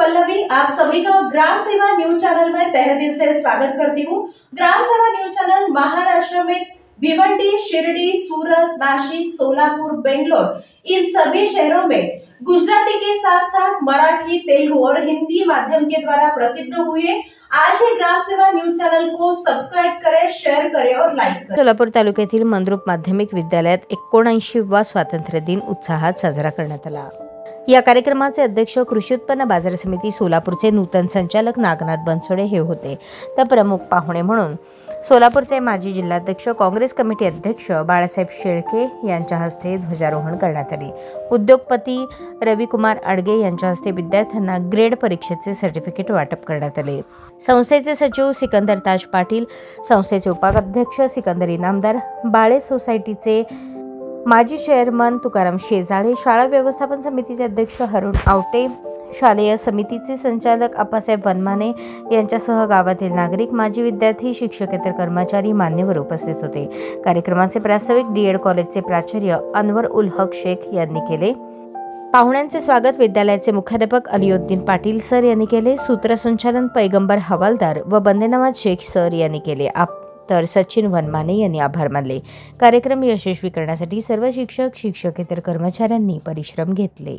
पल्लवी, आप सभी का ग्राम सेवा न्यूज चैनल में तहे दिल से स्वागत करती हूँ। ग्राम सेवा न्यूज चैनल महाराष्ट्र में भिवंडी, शिरडी, सूरत, नासिक, सोलापुर, बेंगलोर इन सभी शहरों में गुजराती के साथ साथ मराठी, तेलुगु और हिंदी माध्यम के द्वारा प्रसिद्ध हुए। आज ही ग्राम सेवा न्यूज चॅनल को सबस्क्राइब करें, शेअर करें और लाईक करें। सोलापूर तालुक्यातील मंद्रुप माध्यमिक विद्यालयात 79वा स्वातंत्र्य दिन उत्साहात साजरा करण्यात आला। या कार्यक्रमाचे अध्यक्ष कृषी उत्पन्न बाजार समिती सोलापूरचे नूतन संचालक नागनाथ बनसोडे हे होते। तर प्रमुख पाहुणे म्हणून सोलापूरचे माजी जिल्हाध्यक्ष, काँग्रेस कमिटी अध्यक्ष बाळासाहेब शेळके यांच्या हस्ते ध्वजारोहण करण्यात आले। उद्योगपती रविकुमार अडगे यांच्या हस्ते विद्यार्थ्यांना ग्रेड परीक्षेचे सर्टिफिकेट वाटप करण्यात आले। संस्थेचे सचिव सिकंदर ताज पाटील, संस्थेचे उपाध्यक्ष सिकंदर इनामदार, बाळे सोसायटीचे माजी चेअरमन तुकाराम शेजाळे, शाळा व्यवस्थापन समितीचे अध्यक्ष हरुण आवटे, शालेय समितीचे संचालक आप्पासाहेब वनमाने यांच्यासह गावातील नागरिक, माजी विद्यार्थी, शिक्षकेतर कर्मचारी मान्यवर उपस्थित होते। कार्यक्रमाचे प्रास्ताविक डीएड कॉलेजचे प्राचार्य अनवर उल हक शेख यांनी केले। पाहुण्यांचे स्वागत विद्यालयाचे मुख्याध्यापक अलिउद्दीन पाटील सर यांनी केले। सूत्रसंचालन पैगंबर हवालदार व बंदेनवाज शेख सर यांनी केले। तर सचिन वनमाने यांनी आभार मानले। कार्यक्रम यशस्वी करण्यासाठी सर्व शिक्षक, शिक्षकेतर कर्मचाऱ्यांनी परिश्रम घेतले।